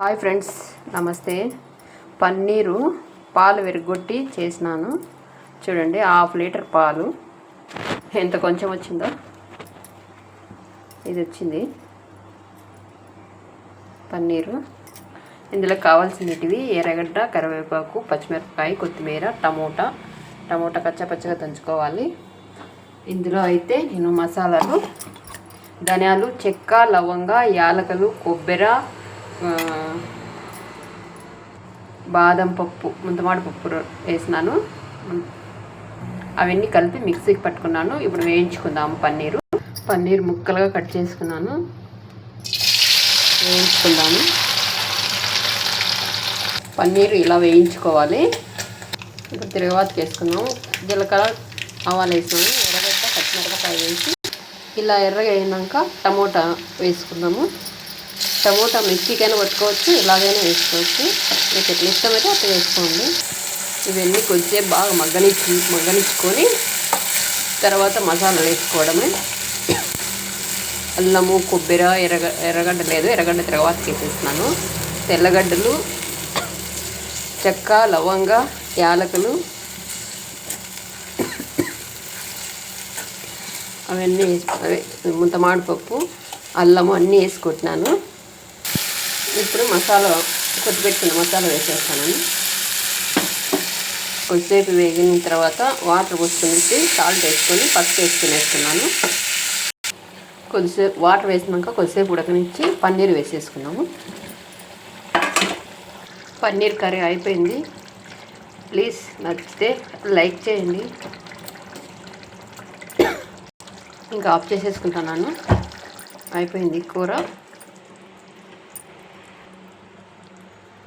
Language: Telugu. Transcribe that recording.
హాయ్ ఫ్రెండ్స్, నమస్తే. పన్నీరు పాలు విరగొట్టి చేసినాను. చూడండి, 1/2 లీటర్ పాలు ఎంత కొంచెం వచ్చిందో ఇది వచ్చింది పన్నీరు. ఇందులో కావాల్సినవి ఎర్రగడ్డ, కరివేపాకు, పచ్చిమిరపకాయ, కొత్తిమీర, టమోటా కచ్చపచ్చగా దంచుకోవాలి. ఇందులో అయితే నేను మసాలాలు ధనియాలు, చెక్క, లవంగ, యాలకులు, కొబ్బరి, బాదం పప్పు, ముంతమాడి పప్పు వేసినాను. అవన్నీ కలిపి మిక్సీకి పట్టుకున్నాను. ఇప్పుడు వేయించుకుందాము. పన్నీర్ ముక్కలుగా కట్ చేసుకున్నాను. వేయించుకుందాము. పన్నీరు ఇలా వేయించుకోవాలి. ఇప్పుడు తిరగవాతకి వేసుకున్నాము. జీలకర్ర, ఆవాలు వేసినాము. ఎర్రగడ్డ, పచ్చిమిరపకాయ వేసి ఇలా ఎర్రగా అయినాక టమోటా వేసుకుందాము. టమోటా మిక్సీకైనా పట్టుకోవచ్చు, ఇలాగైనా వేసుకోవచ్చు. మీకు ఎట్లా ఇష్టమైతే అట్లా వేసుకోండి. ఇవన్నీ కొద్దిసేపు బాగా మగ్గనిచ్చుకొని తర్వాత మసాలాలు వేసుకోవడమే. అల్లము, కొబ్బరి, ఎర్రగడ్డ తర్వాత వేసేస్తున్నాను. తెల్లగడ్డలు, చెక్క, లవంగ, యాలకులు అవన్నీ ముంతమాడి పప్పు, అల్లము అన్నీ వేసుకుంటున్నాను. ఇప్పుడు కొద్దిపెట్టుకున్న మసాలా వేసేస్తాను. కొద్దిసేపు వేగిన తర్వాత వాటర్ పోసుకొని సాల్ట్ వేసుకొని పసుపు వేసుకునేస్తున్నాను. కొద్దిసేపు వాటర్ వేసినాక కొద్దిసేపు ఉడకనిచ్చి పన్నీర్ వేసేసుకున్నాము. పన్నీర్ కర్రీ అయిపోయింది. ప్లీజ్ నచ్చితే లైక్ చేయండి. ఇంకా ఆఫ్ చేసేసుకుంటున్నాను. అయిపోయింది కూర.